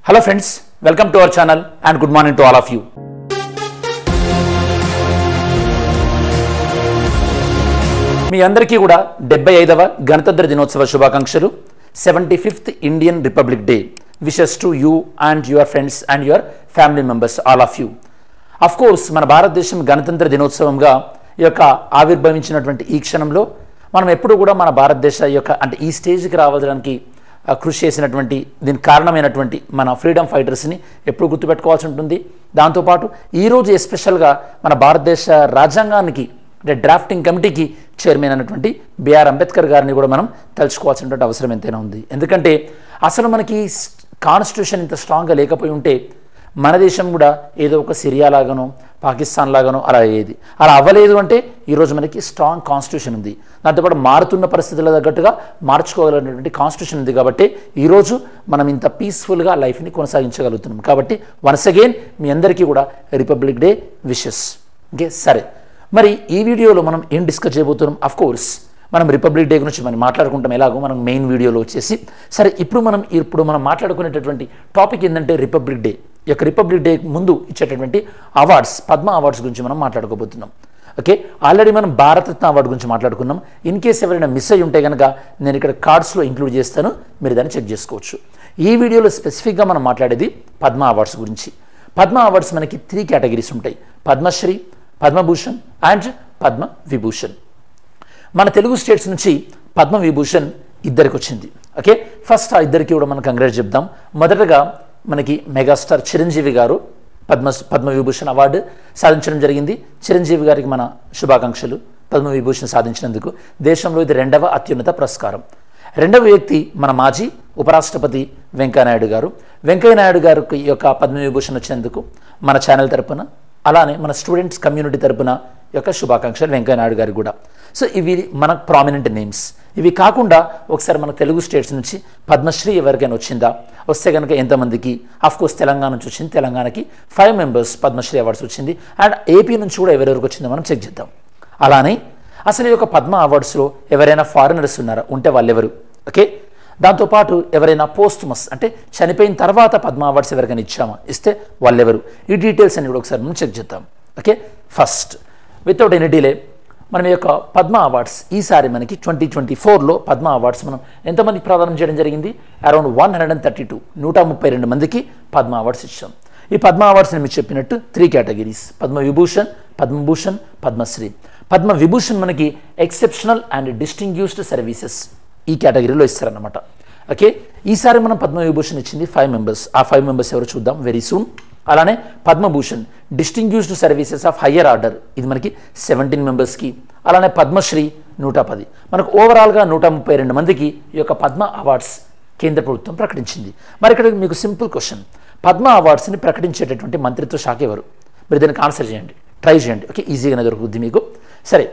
Hello friends, welcome to our channel and good morning to all of you. మీ అందరికీ కూడా 75వ గణతంత్ర దినోత్సవ శుభాకాంక్షలు. 75th Indian republic day wishes to you and your friends and your family members all of you. Of course మన భారతదేశం గణతంత్ర దినోత్సవంగా ఈ యొక్క ఆవిర్భవించినటువంటి ఈ క్షణంలో మనం ఎప్పుడు కూడా మన భారతదేశ యొక్క అంటే ఈ స్టేజ్కి రావడానికి కృషి చేసినటువంటి దీనికి కారణమైనటువంటి మన ఫ్రీడమ్ ఫైటర్స్ని ఎప్పుడు గుర్తుపెట్టుకోవాల్సి ఉంటుంది. దాంతోపాటు ఈరోజు ఎస్పెషల్గా మన భారతదేశ రాజ్యాంగానికి అంటే డ్రాఫ్టింగ్ కమిటీకి చైర్మన్ అయినటువంటి బిఆర్ అంబేద్కర్ గారిని కూడా మనం తలుచుకోవాల్సినటువంటి అవసరం ఎంతైనా ఉంది. ఎందుకంటే అసలు మనకి కాన్స్టిట్యూషన్ ఇంత స్ట్రాంగ్గా లేకపోయి ఉంటే మన దేశం కూడా ఏదో ఒక సిరియా లాగానో పాకిస్తాన్ లాగానో అలా అయ్యేది. అలా అవ్వలేదు అంటే ఈరోజు మనకి స్ట్రాంగ్ కాన్స్టిట్యూషన్ ఉంది. దాంతోపాటు మారుతున్న పరిస్థితుల తగ్గట్టుగా మార్చుకోగలిగినటువంటి కాన్స్టిట్యూషన్ ఉంది కాబట్టి ఈరోజు మనం ఇంత పీస్ఫుల్గా లైఫ్ని కొనసాగించగలుగుతున్నాం. కాబట్టి వన్స్ అగైన్ మీ అందరికీ కూడా రిపబ్లిక్ డే విషెస్. ఓకే, సరే, మరి ఈ వీడియోలో మనం ఏం డిస్కస్ చేయబోతున్నాం? అఫ్ కోర్స్ మనం రిపబ్లిక్ డే గురించి మనం మాట్లాడుకుంటాం ఎలాగో మనం మెయిన్ వీడియోలో వచ్చేసి. సరే, ఇప్పుడు మనం మాట్లాడుకునేటటువంటి టాపిక్ ఏంటంటే రిపబ్లిక్ డే. ఈ యొక్క రిపబ్లిక్ డే ముందు ఇచ్చేటటువంటి అవార్డ్స్, పద్మ అవార్డ్స్ గురించి మనం మాట్లాడుకోబోతున్నాం. ఓకే, ఆల్రెడీ మనం భారతరత్న అవార్డు గురించి మాట్లాడుకున్నాం. ఇన్ కేస్ ఎవరైనా మిస్ అయ్యి ఉంటే కనుక నేను ఇక్కడ కార్డ్స్లో ఇంక్లూడ్ చేస్తాను, మీరు దాన్ని చెక్ చేసుకోవచ్చు. ఈ వీడియోలో స్పెసిఫిక్గా మనం మాట్లాడేది పద్మ అవార్డ్స్ గురించి. పద్మ అవార్డ్స్ మనకి 3 కేటగిరీస్ ఉంటాయి: పద్మశ్రీ, పద్మభూషణ్ అండ్ పద్మ విభూషణ్. మన తెలుగు స్టేట్స్ నుంచి పద్మ విభూషణ్ ఇద్దరికి వచ్చింది. ఓకే, ఫస్ట్ ఆ ఇద్దరికి కూడా మనం కంగ్రాట్స్ చెప్దాం. మొదటగా మనకి మెగాస్టార్ చిరంజీవి గారు పద్మ విభూషణ్ అవార్డు సాధించడం జరిగింది. చిరంజీవి గారికి మన శుభాకాంక్షలు పద్మ విభూషణ్ సాధించినందుకు. దేశంలో ఇది 2వ అత్యున్నత పురస్కారం. 2వ వ్యక్తి మన మాజీ ఉపరాష్ట్రపతి వెంకయ్యనాయుడు గారు. వెంకయ్యనాయుడు గారికి ఈ యొక్క పద్మ విభూషణ్ వచ్చినందుకు మన ఛానల్ తరపున, అలానే మన స్టూడెంట్స్ కమ్యూనిటీ తరపున యొక్క శుభాకాంక్షలు వెంకయ్యనాయుడు గారికి కూడా. సో ఇవి మన ప్రామినెంట్ నేమ్స్. ఇవి కాకుండా ఒకసారి మన తెలుగు స్టేట్స్ నుంచి పద్మశ్రీ ఎవరికైనా వచ్చిందా, వస్తే కనుక ఎంతమందికి? ఆఫ్కోర్స్ తెలంగాణ నుంచి వచ్చింది. తెలంగాణకి 5 మెంబర్స్ పద్మశ్రీ అవార్డ్స్ వచ్చింది. అండ్ ఏపీ నుంచి కూడా ఎవరెవరికి వచ్చిందో మనం చెక్ చేద్దాం. అలానే అసలు ఈ యొక్క పద్మ అవార్డ్స్లో ఎవరైనా ఫారినర్స్ ఉన్నారా, ఉంటే వాళ్ళెవరు? ఓకే, దాంతోపాటు ఎవరైనా పోస్ట్మస్ అంటే చనిపోయిన తర్వాత పద్మ అవార్డ్స్ ఎవరికైనా ఇచ్చామా, ఇస్తే వాళ్ళెవరు? ఈ డీటెయిల్స్ అన్ని కూడా ఒకసారి మనం చెక్ చేద్దాం. Okay, first without any delay మనం ఈ యొక్క పద్మ అవార్డ్స్ ఈసారి మనకి 2024లో పద్మ అవార్డ్స్ మనం ఎంతమందికి ప్రదానం చేయడం జరిగింది? అరౌండ్ 132 132 మందికి పద్మ అవార్డ్స్ ఇచ్చాం. ఈ పద్మ అవార్డ్స్ నేను మీకు చెప్పినట్టు 3 కేటగిరీస్: పద్మ విభూషణ్, పద్మభూషణ్, పద్మశ్రీ. పద్మ విభూషణ్ మనకి ఎక్సెప్షనల్ అండ్ డిస్టింగ్యూస్డ్ సర్వీసెస్ ఈ కేటగిరీలో ఇస్తారన్నమాట. ఓకే, ఈసారి మనం పద్మ విభూషణ్ ఇచ్చింది 5 మెంబర్స్. ఆ 5 మెంబర్స్ ఎవరు చూద్దాం వెరీ సూన్. అలానే Padma Bhushan distinguished services of higher order, ఇది మనకి 17 మెంబర్స్కి. అలానే పద్మశ్రీ 110. మనకు ఓవరాల్గా 132 మందికి ఈ యొక్క పద్మ అవార్డ్స్ కేంద్ర ప్రభుత్వం ప్రకటించింది. మరి ఇక్కడ మీకు సింపుల్ క్వశ్చన్: పద్మ అవార్డ్స్ని ప్రకటించేటటువంటి మంత్రిత్వ శాఖ ఎవరు? మీరు దానికి ఆన్సర్ చేయండి, ట్రై చేయండి. ఓకే, ఈజీగానే దొరుకుతుంది మీకు. సరే,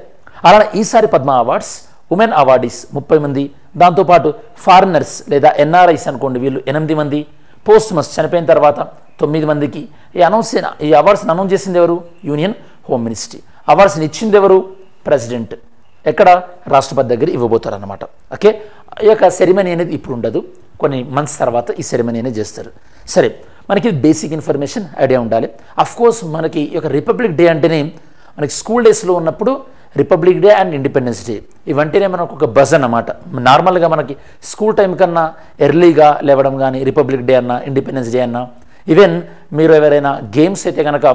అలానే ఈసారి పద్మ అవార్డ్స్ ఉమెన్ అవార్డీస్ 30 మంది, దాంతోపాటు ఫారినర్స్ లేదా ఎన్ఆర్ఐస్ అనుకోండి వీళ్ళు 8 మంది, పోస్ట్మస్ చనిపోయిన తర్వాత 9 మందికి. ఈ అవార్డ్స్ని అనౌన్స్ చేసింది ఎవరు? Union home ministry. అవార్డ్స్ని ఇచ్చింది ఎవరు? ప్రెసిడెంట్. ఎక్కడ? రాష్ట్రపతి దగ్గర ఇవ్వబోతారు అన్నమాట. ఓకే, ఈ యొక్క సెరిమనీ అనేది ఇప్పుడు ఉండదు, కొన్ని మంత్స్ తర్వాత ఈ సెరిమనీ అనేది చేస్తారు. సరే, మనకి బేసిక్ ఇన్ఫర్మేషన్ ఐడియా ఉండాలి. అఫ్కోర్స్ మనకి ఈ యొక్క రిపబ్లిక్ డే అంటేనే మనకి స్కూల్ డేస్లో ఉన్నప్పుడు Republic Day and Independence Day ఇవంటేనే మనకు ఒక బజ్ అన్నమాట. నార్మల్గా మనకి స్కూల్ టైం కన్నా ఎర్లీగా లేవడం కానీ రిపబ్లిక్ డే అన్నా ఇండిపెండెన్స్ డే అన్నా, ఈవెన్ మీరు ఎవరైనా గేమ్స్ అయితే కనుక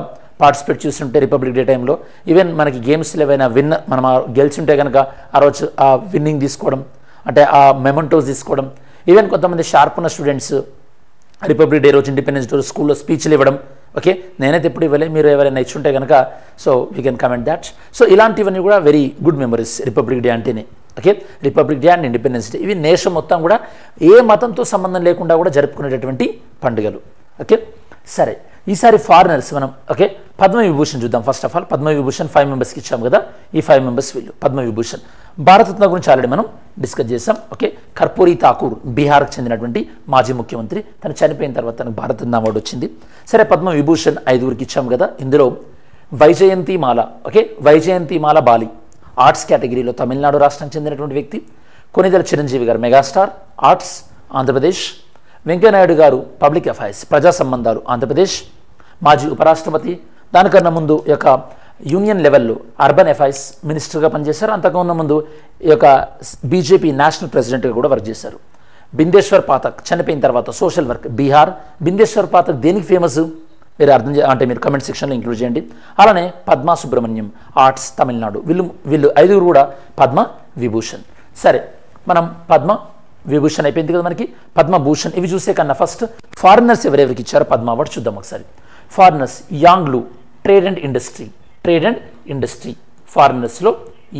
పార్టిసిపేట్ చేస్తుంటే రిపబ్లిక్ డే టైంలో, ఈవెన్ మనకి గేమ్స్లో ఏవైనా మనం గెలిచి ఉంటే కనుక ఆ రోజు ఆ విన్నింగ్ తీసుకోవడం, అంటే ఆ మెమెంటోస్ తీసుకోవడం. ఈవెన్ కొంతమంది షార్ప్ ఉన్న స్టూడెంట్స్ రిపబ్లిక్ డే రోజు ఇండిపెండెన్స్ డే స్కూల్లో స్పీచ్లు ఇవ్వడం. ఓకే, నేనైతే ఎప్పుడు ఇవ్వలే, మీరు ఎవరైనా ఇచ్చుంటే కనుక so we can comment that. So ఇలాంటివన్నీ కూడా very good memories Republic Day అంటేనే. Okay, Republic Day and Independence Day ఇవి నేషం మొత్తం కూడా ఏ మతంతో సంబంధం లేకుండా కూడా జరుపుకునేటటువంటి పండుగలు. ఓకే, సరే, ఈసారి ఫారినర్స్ మనం ఓకే పద్మ విభూషణ్ చూద్దాం. First of all Padma Vibhushan 5 మెంబర్స్కి ఇచ్చాము కదా, ఈ 5 మెంబర్స్ వీళ్ళు పద్మ విభూషణ్. భారతరత్న గురించి ఆల్రెడీ మనం డిస్కస్ చేసాం. ఓకే, కర్పూరి ఠాకూర్ బీహార్కి చెందినటువంటి మాజీ ముఖ్యమంత్రి, తను చనిపోయిన తర్వాత తనకు భారతరత్న అవార్డు వచ్చింది. సరే, పద్మ విభూషణ్ 5గురికి ఇచ్చాము కదా. ఇందులో Vyjayanthimala, okay Vyjayanthimala Bali arts కేటగిరీలో తమిళనాడు రాష్ట్రానికి చెందినటువంటి వ్యక్తి. కొనిదెల చిరంజీవి గారు మెగాస్టార్ ఆర్ట్స్ ఆంధ్రప్రదేశ్. వెంకయ్యనాయుడు గారు పబ్లిక్ అఫైర్స్ ప్రజా సంబంధాలు ఆంధ్రప్రదేశ్. మాజీ ఉపరాష్ట్రపతి, దానికన్నా ముందు ఈ యొక్క యూనియన్ లెవెల్లో అర్బన్ అఫైర్స్ మినిస్టర్గా పనిచేశారు. అంతకుముందు ముందు ఈ యొక్క బీజేపీ నేషనల్ ప్రెసిడెంట్గా కూడా వర్క్ చేశారు. బిందేశ్వర్ పాఠక్ చనిపోయిన తర్వాత సోషల్ వర్క్ బీహార్. బిందేశ్వర్ పాఠక్ దేనికి ఫేమస్ మీరు అంటే మీరు కమెంట్ సెక్షన్లో ఇంక్లూడ్ చేయండి. అలానే పద్మా సుబ్రహ్మణ్యం ఆర్ట్స్ తమిళనాడు. వీళ్ళు ఐదుగురు కూడా పద్మ విభూషణ్. సరే, మనం పద్మ విభూషణ్ అయిపోయింది కదా, మనకి పద్మభూషణ్ ఇవి చూసే కన్నా ఫస్ట్ ఫారినర్స్ ఎవరెవరికి ఇచ్చారో పద్మ అవార్డు చూద్దాం ఒకసారి. Foreigners Young Liu trade and industry ఫారినర్స్లో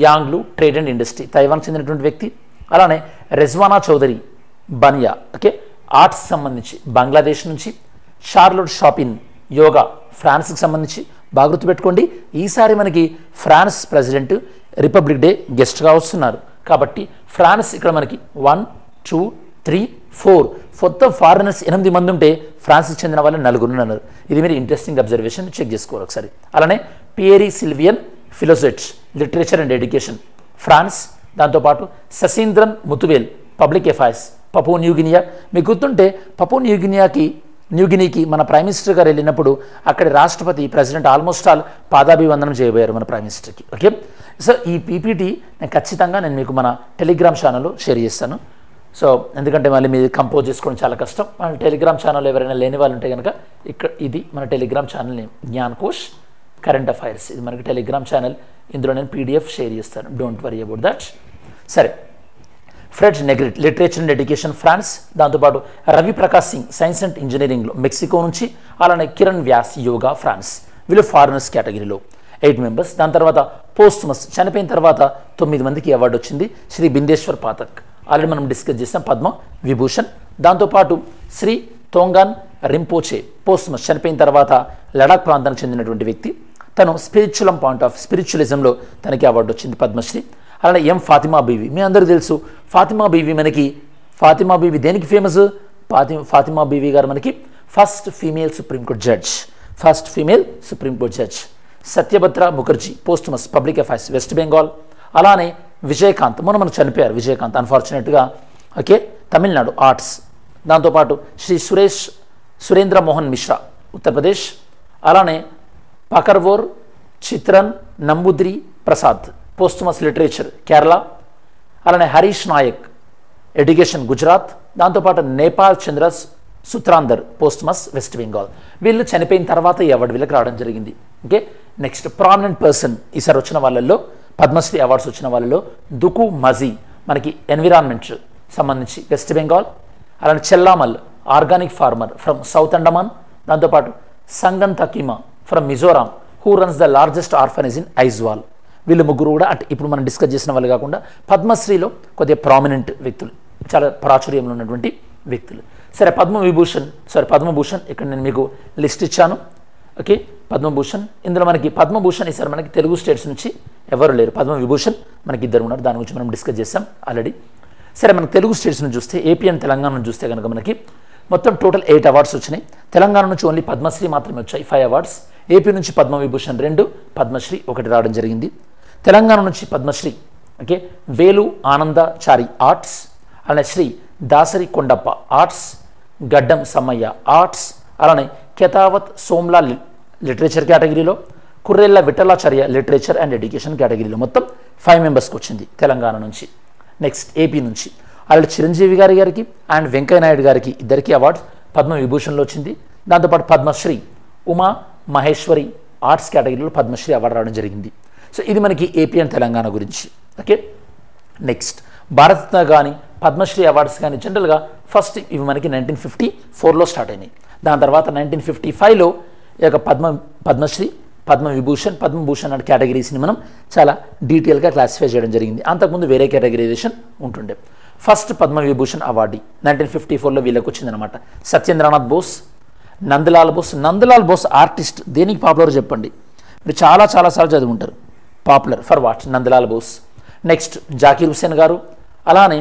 Young Liu trade and industry Taiwan చెందినటువంటి వ్యక్తి. అలానే రెజ్వానా చౌదరి బనియా ఓకే ఆర్ట్స్ సంబంధించి బంగ్లాదేశ్ నుంచి. షార్లోట్ షాపిన్ యోగా ఫ్రాన్స్కి సంబంధించి. బాగా గుర్తుపెట్టుకోండి, ఈసారి మనకి ఫ్రాన్స్ ప్రెసిడెంట్ రిపబ్లిక్ డే గెస్ట్గా వస్తున్నారు కాబట్టి ఫ్రాన్స్ ఇక్కడ మనకి 1 2 3 4 మొత్తం ఫారినర్స్ 8 మంది ఉంటే ఫ్రాన్స్కి చెందిన వాళ్ళు 4 ఉన్నారు. ఇది మీరు ఇంట్రెస్టింగ్ అబ్జర్వేషన్, చెక్ చేసుకోవాలి ఒకసారి. అలానే Pierre Sylvain Filliozat literature and education France. దాంతోపాటు Sasindran Muthuvel public affairs Papua New Guinea. మీకు గుర్తుంటే పపువా న్యూగినీకి మన ప్రైమ్ మినిస్టర్ గారు వెళ్ళినప్పుడు అక్కడి రాష్ట్రపతి ప్రెసిడెంట్ ఆల్మోస్ట్ ఆల్ పాదాభివందనం చేయబోయారు మన ప్రైమ్ మినిస్టర్కి. ఓకే, సో ఈ పీపీటీ ఖచ్చితంగా నేను మీకు మన టెలిగ్రామ్ ఛానల్లో షేర్ చేస్తాను. సో ఎందుకంటే మళ్ళీ మీరు కంపోజ్ చేసుకోవడం చాలా కష్టం. మన టెలిగ్రామ్ ఛానల్ ఎవరైనా లేని వాళ్ళు ఉంటే కనుక ఇక్కడ ఇది మన Telegram channel name Gyankosh current affairs. ఇది మనకి టెలిగ్రామ్ ఛానల్. ఇందులో నేను పీడిఎఫ్ షేర్ చేస్తాను, డోంట్ వరీ అబౌట్ దట్. సరే, Fred Negrit literature and education France. దాంతోపాటు రవి ప్రకాష్ సింగ్ సైన్స్ అండ్ ఇంజనీరింగ్లో మెక్సికో నుంచి. అలానే కిరణ్ వ్యాస్ యోగా ఫ్రాన్స్. వీళ్ళు ఫారినర్స్ కేటగిరీలో 8 మెంబర్స్. దాని తర్వాత పోస్ట్మస్ చనిపోయిన తర్వాత 9 మందికి అవార్డు వచ్చింది. శ్రీ బిందేశ్వర్ పాఠక్ ఆల్రెడీ మనం డిస్కస్ చేసాం పద్మ విభూషణ్. దాంతోపాటు శ్రీ తోంగాన్ రింపోచే పోస్ట్మస్ చనిపోయిన తర్వాత లడాక్ ప్రాంతానికి చెందినటువంటి వ్యక్తి. తను స్పిరిచువలిజంలో తనకి అవార్డు వచ్చింది పద్మశ్రీ. అలానే ఎం ఫాతిమా బీవి మీ అందరికీ తెలుసు. ఫాతిమా బీవి దేనికి ఫేమస్? ఫాతిమా బీవి గారు మనకి first female supreme court judge. Satyabrata Mukherjee posthumous public affairs West Bengal. అలానే విజయకాంత్ మనకు చనిపోయారు విజయకాంత్ అన్ఫార్చునేట్గా. Okay, Tamil Nadu arts. దాంతోపాటు శ్రీ సురేంద్ర మోహన్ మిశ్రా ఉత్తరప్రదేశ్. అలానే పకర్వోర్ చిత్రన్ నంబుద్రి ప్రసాద్ పోస్ట్మస్ లిటరేచర్ కేరళ. అలానే హరీష్ నాయక్ ఎడ్యుకేషన్ గుజరాత్. దాంతోపాటు నేపాల్ చంద్ర సుత్రాందర్ పోస్ట్మస్ వెస్ట్ బెంగాల్. వీళ్ళు చనిపోయిన తర్వాత ఈ అవార్డు వీళ్ళకి రావడం జరిగింది. ఓకే, నెక్స్ట్ ప్రామినెంట్ పర్సన్ ఈసారి వచ్చిన వాళ్ళల్లో పద్మశ్రీ అవార్డ్స్ వచ్చిన వాళ్ళలో దుకు మజీ మనకి ఎన్విరాన్మెంట్ సంబంధించి వెస్ట్ బెంగాల్. అలానే Chellammal organic farmer from South Andaman. దాంతోపాటు Sangthankima from Mizoram who runs the largest orphanage in Aizawl. వీళ్ళు ముగ్గురు కూడా అంటే ఇప్పుడు మనం డిస్కస్ చేసిన వాళ్ళు కాకుండా పద్మశ్రీలో కొద్దిగా ప్రామినెంట్ వ్యక్తులు, చాలా ప్రాచుర్యంలో ఉన్నటువంటి వ్యక్తులు. సరే, పద్మభూషణ్ ఇక్కడ నేను మీకు లిస్ట్ ఇచ్చాను. ఓకే, పద్మభూషణ్. ఇందులో మనకి పద్మభూషణ్ ఈసారి మనకి తెలుగు స్టేట్స్ నుంచి ఎవరు లేరు. పద్మవిభూషణ్ మనకి 2 ఉన్నారు, దాని గురించి మనం డిస్కస్ చేస్తాం ఆల్రెడీ. సరే, మనకి తెలుగు స్టేట్స్ నుంచి చూస్తే ఏపీ అండ్ తెలంగాణ నుంచి చూస్తే కనుక మనకి మొత్తం టోటల్ 8 అవార్డ్స్ వచ్చినాయి. తెలంగాణ నుంచి ఓన్లీ పద్మశ్రీ మాత్రమే వచ్చాయి 5 అవార్డ్స్. ఏపీ నుంచి పద్మవిభూషణ్ 2, పద్మశ్రీ 1 రావడం జరిగింది. తెలంగాణ నుంచి పద్మశ్రీ ఓకే వేలు ఆనందచారి ఆర్ట్స్. అలానే శ్రీ దాసరి కొండప్ప ఆర్ట్స్, గడ్డం సమ్మయ్య ఆర్ట్స్. అలానే కెతావత్ సోమ్లా లిటరేచర్ కేటగిరీలో, కుర్రెళ్ళ విఠలాచార్య లిటరేచర్ అండ్ ఎడ్యుకేషన్ కేటగిరీలో మొత్తం 5 మెంబర్స్కి వచ్చింది తెలంగాణ నుంచి. నెక్స్ట్ ఏపీ నుంచి అలాంటి చిరంజీవి గారికి అండ్ వెంకయ్యనాయుడు గారికి ఇద్దరికి అవార్డు పద్మవిభూషణ్లో వచ్చింది. దాంతోపాటు పద్మశ్రీ ఉమా మహేశ్వరి ఆర్ట్స్ కేటగిరీలో పద్మశ్రీ అవార్డు రావడం జరిగింది. సో ఇది మనకి ఏపీ అండ్ తెలంగాణ గురించి. ఓకే, నెక్స్ట్ భారతరత్న కానీ పద్మశ్రీ అవార్డ్స్ కానీ జనరల్గా ఫస్ట్ ఇవి మనకి 1954లో స్టార్ట్ అయినాయి. దాని తర్వాత 1955లో ఈ యొక్క పద్మశ్రీ పద్మభూషణ్ అనే కేటగిరీస్ని మనం చాలా డీటెయిల్గా క్లాసిఫై చేయడం జరిగింది. అంతకుముందు వేరే కేటగిరైజేషన్ ఉంటుండే. ఫస్ట్ పద్మవిభూషణ్ అవార్డు 1954లో వీళ్ళకి వచ్చిందనమాట. సత్యేంద్రనాథ్ బోస్, నందలాల్ బోస్ ఆర్టిస్ట్ దేనికి పాపులర్ చెప్పండి? మీరు చాలాసార్లు చదువుకుంటారు. Popular for what? Nandalal Bose. Next Zakir Hussain గారు. అలానే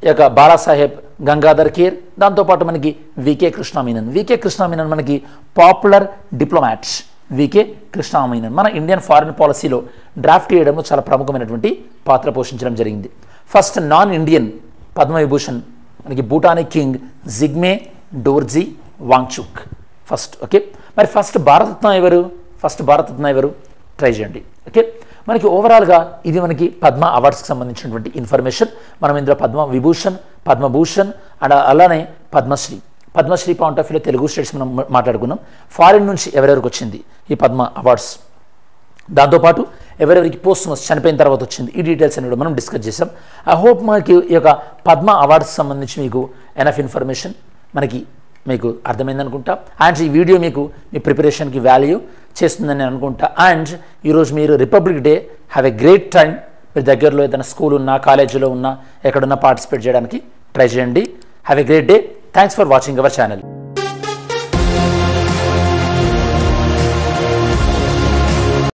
ఈ యొక్క బాలాసాహెబ్ గంగాధర్ ఖేర్. దాంతోపాటు మనకి వికే కృష్ణమేనన్ మనకి పాపులర్ డిప్లొమాట్. వికే కృష్ణమేనన్ మన ఇండియన్ ఫారిన్ పాలసీలో డ్రాఫ్ట్ చేయడంలో చాలా ప్రముఖమైనటువంటి పాత్ర పోషించడం జరిగింది. ఫస్ట్ నాన్ ఇండియన్ పద్మవిభూషణ్ మనకి భూటానీ కింగ్ జిగ్మే డోర్జీ వాంగ్చుక్ ఫస్ట్. ఓకే, మరి ఫస్ట్ భారతరత్న ఎవరు ట్రై చేయండి. ఓకే, మనకి ఓవరాల్గా ఇది మనకి పద్మ అవార్డ్స్కి సంబంధించినటువంటి ఇన్ఫర్మేషన్. మనం ఇందులో పద్మ విభూషణ్, పద్మభూషణ్ అండ్ అలానే పద్మశ్రీ పాయింట్ ఆఫ్ వ్యూలో తెలుగు స్టేట్స్ మనం మాట్లాడుకున్నాం. ఫారిన్ నుంచి ఎవరెవరికి వచ్చింది ఈ పద్మ అవార్డ్స్, దాంతోపాటు ఎవరెవరికి పోస్ట్మస్ చనిపోయిన తర్వాత వచ్చింది, ఈ డీటెయిల్స్ అనేవి మనం డిస్కస్ చేసాం. ఐ హోప్ మనకి ఈ యొక్క పద్మ అవార్డ్స్ సంబంధించి మీకు ఎనఫ్ ఇన్ఫర్మేషన్ మీకు అర్థమైంది అనుకుంటా. అండ్ ఈ వీడియో మీకు మీ ప్రిపరేషన్కి వాల్యూ చేస్తుందని నేను అనుకుంటా. అండ్ ఈరోజు మీరు republic day have a great time. మీరు దగ్గరలో ఏదైనా స్కూల్ ఉన్నా, కాలేజీలో ఉన్నా, ఎక్కడున్నా పార్టిసిపేట్ చేయడానికి ట్రై చేయండి. Have a great day. Thanks for watching our channel.